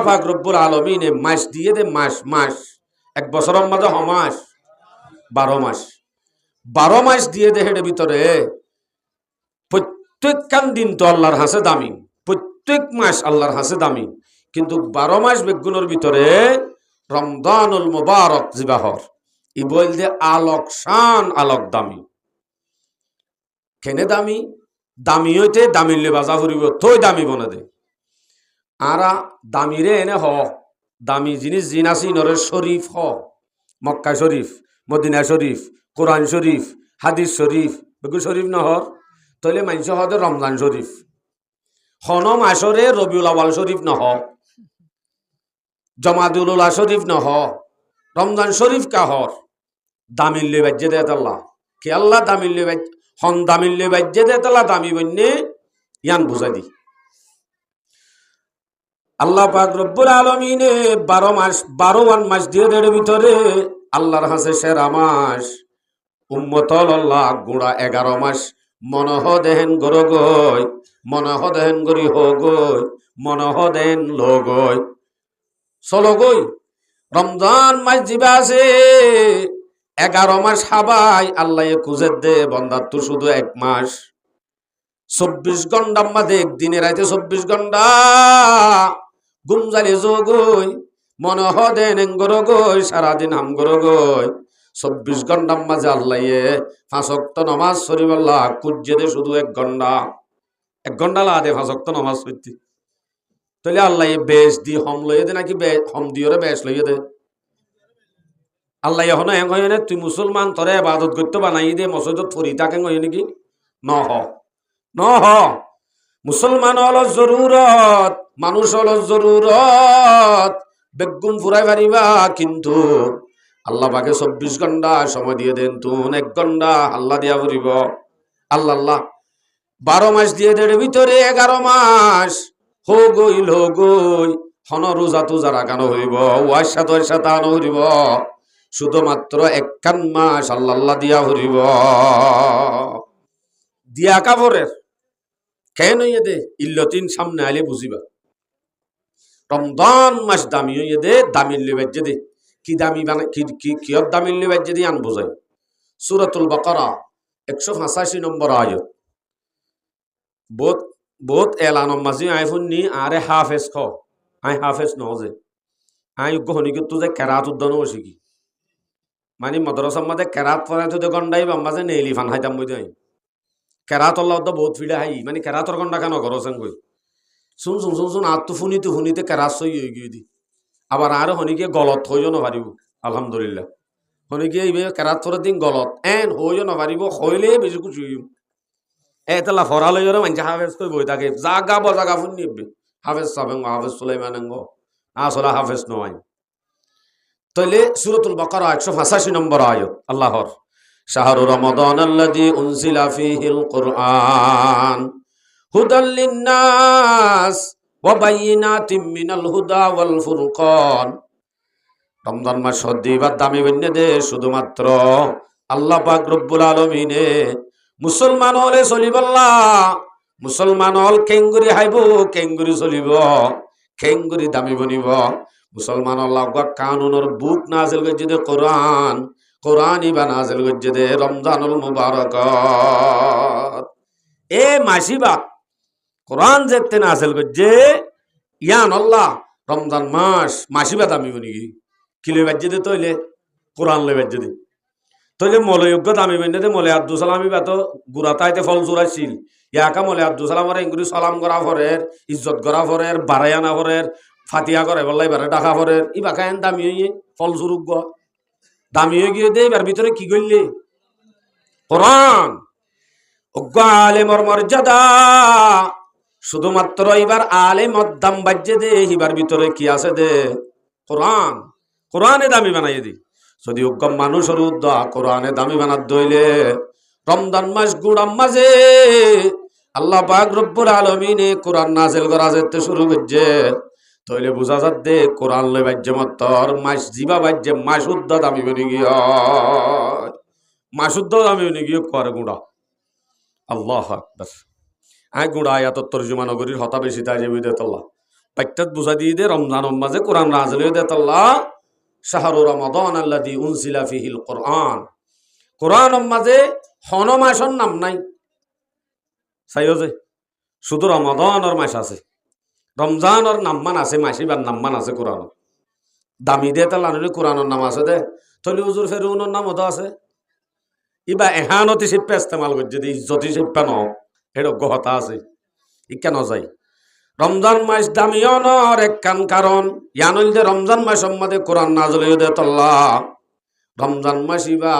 পাক রব্বুল আলামিনে মাস দিয়ে দে, মাস মাস এক বছরের মাঝে মাস 12 মাস, 12 মাস দিয়ে দে। হেডের ভিতরে প্রত্যেকখান দিন তো আল্লাহর হাসে দামি, প্রত্যেক মাস আল্লাহর হাসে দামি, কিন্তু 12 মাস বেগুনের ভিতরে রমজানুল মুবারক জিবাহর ই বল দে আলোক শান, আলোক দামি। কেনে দামি? দামি হইতে দামিলে বাজা ফুরিব, তই দামি বনে দে। আরা দামিরে এনে হ, দামি জিনিস জিন আসি নরে শরীফ হ, মক্কা শরীফ, মদিনা শরীফ, কোরআন শরীফ, হাদিস শরীফ, বেগু শরীফ নহর তইলে মানস হদে রমজান শরীফ। হন মাসরে রবিউল আউয়াল শরীফ নহ, জমাদুল উলা শরীফ নহ, রমজান শরীফ কাহর দামিল্লে বাজ্যে দে আল্লাহ। কে আল্লাহ দামিল্লে বাজ্য হন দামিল্লে বাজ্যে দে আল্লাহ, দামি বন্যে ইয়ান বুঝাই দি। আল্লাহ পাক রব্বুল আলামিনে 12 মাস 12 মাস দিয়ে দেড় ভিতরে আল্লাহর হাসে সেরা মাস উম্মতল আল্লাহ গুড়া 11 মাস মনহ দেহেন গর গই, মনহ দেহেন গরি হ গই, মনহ দেন লো গই চলো গই। রমজান মাস জিবা আছে 11 মাস হাবাই আল্লাহ খুঁজে দে বন্দার তো শুধু 1 মাস 24 ঘন্টার মাঝে একদিনে রাইতে 24 ঘন্টা গুমজালি যোগই মনে হদেন এঙ্গর গই, সারাদিন হামগর গই 24 ঘন্টার মাঝে আল্লাহ 5 ওয়াক্ত নামাজ শরীফ আল্লাহ কুজ্জে দে শুধু 1 ঘন্টা, 1 ঘন্টা লাগে 5 ওয়াক্ত নামাজ পড়তে। তাহলে আল্লাহ বেশ দি হম লইয়ে দে নাকি হম দিওরে বেশ লইয়ে দে? আল্লাহ এখন এং হয় না তুই মুসলমান তোরে ইবাদত করতে বানাই দে মসজিদত ফরি তাকে হয় নাকি? নহ নহ, মুসলমান হল জরুরত, মানুষ হল জরুরত, বেগুম ফুরাই পারিবা, কিন্তু আল্লাহ পাকে 24 ঘন্টা সময় দিয়ে দেন, তুন 1 ঘন্টা আল্লাহ দিয়া ফুরিব। আল্লাহ আল্লাহ 12 মাস দিয়ে দেড় ভিতরে 11 মাস হো গইল গই, হন রোজা তুজা রাখানো হইব, ওয়াশা তোয়াশা তানো হইব, শুধুমাত্র 1 মাস আল্লাহ আল্লাহ দিয়া ফুরিব। দিয়া কাপড়ের কেন হইয়ে দে ইল্লতিন সামনে আইলে বুঝিবা। রমজান মাস দামি হইয়ে দে, দামিল্লে বাজ্যে দে। কি দামি বানা কিয়র দামিল্লে বাজ্যে দিয়ে আন বোঝাই। সূরাতুল বাকারা 185 নম্বর আয়াত। বহুত বহুত এলানম মাঝি আইফোন নি আরে হাফেজ খ আই হাফেজ নহজে আই গহনিকে তো যে কেরাত উদ্যান শিখি মানে মাদ্রাসার মধ্যে কেরাত পড়াই তো গন্ডাই বাম্বাজে নেইলি ফান হাইতাম বই দেয় কেরাত আল্লাহ তো বহুত ফিডা হাই মানে কেরাতর গন্ডা কেন করছেন কই শুন শুন শুন শুন আর তো শুনিতে কেরাত সই হয়ে গিয়ে দি আবার আর হনিকে গলত হইও নপারিব। আলহামদুলিল্লাহ হনিকে এই কেরাত পরের দিন গলত এন হইও নপারিব, হইলে বেশি কিছু হইম এতলা ফরাল হইরে মানছে হাফেজ কই বই থাকে জাগা বজাগা ফুন নিবে হাফেজ সাবেন হাফেজ সুলাইমান আঙ্গ আসলে হাফেজ নয়। তাইলে সূরাতুল বাকারা 185 নম্বর আয়াত আল্লাহর শাহরু রমাদান আল্লাযী উনজিলা ফীহিল কুরআন হুদাল লিন্নাস ওয়া বাইয়িনাতিম মিনাল হুদা ওয়াল ফুরকান। রমজান মাস দিবার দামি বন্যে দে শুধুমাত্র আল্লাহ পাক রব্বুল আলামিনে মুসলমান হলে চলিবল্লা, মুসলমান হল কেঙ্গুরি হাইব, কেঙ্গুরি চলিব, কেঙ্গুরি দামি বনিব। মুসলমান হল্লা কানুনের বুক নাজিল করছে দে কোরআন, কোরআন ইবা নাজিল করছে দে রমজানুল মুবারক। এ মাসিবা কোরআন যেতে নাজিল করছে ইয়ান আল্লাহ রমজান মাস মাসিবা দামি বনি কিলে বাজ্যে দে তৈলে কোরআন লে বাজ্যে দে তৈলে মলয়োগ্য দামি বেঁধে দে মলে আব্দুল সালামি বাত গুড়াতাইতে ফল জোড়াইছিল ইয়াকা মলে আব্দুল সালামর ইংগুরি সালাম করা ফরের ইজ্জত করা ফরের বারায়ানা ফরের ফাতিয়া করে বললাই বারে ডাকা ফরের ই বাকায়ন দামি হইয়ে ফল জুরুগ দামি হয়ে গিয়ে দে এবার ভিতরে কি করলে কোরআন অজ্ঞ আলেমর মর্যাদা শুধুমাত্র এবার আলেম দাম বাজ্যে দে এবার ভিতরে কি আছে দে কোরআন, কোরআনে দামি বানাই দি। যদি উগ্গম মানুষের উদ্দা কোরআনে দামি বানাত দইলে রমজান মাস গুড়াম মাঝে আল্লাহ পাক রব্বুল আলামিনে কোরআন নাজিল করা যেতে শুরু করছে তইলে বুঝা যাত দে কোরআন লই বাজ্যে মতর মাস জিবা বাজ্যে মাস উদ্দা দামি বনি গিয়া মাস উদ্দা দামি বনি গিয়ে করে গুড়া। আল্লাহু আকবার। আই গুড়া আয়াত তর্জমা নগরীর হতা বেশি তাই যে বিদেত আল্লাহ বাইটাত বুঝা দিয়ে দে রমজান মাঝে কোরআন নাযিল হয়ে দে আল্লাহ শাহরু রমাদান আল্লাযী উনজিলা ফীহিল কোরআন। কোরআন মাঝে হন মাসের নাম নাই, চাইও যে শুধু রমাদানের মাস আছে, রমজানের নামমান আছে, মাসিবার নামমান আছে কোরআন। দামি দে তাল আনলে কোরআনের নাম আছে দে, তলি হুজুর ফেরুনের নামও তো আছে। ইবা এহানতি শিল্পে ইস্তেমাল করছে, যদি ইজ্জতি শিল্পা ন এটা গহতা আছে, ই কেন যায়। রমজান মাস দামিয়নের একখান কারণ ইয়ানল যে রমজান মাস সম্মাদে কোরআন নাযিল হয়ে দে আল্লাহ। রমজান মাস ইবা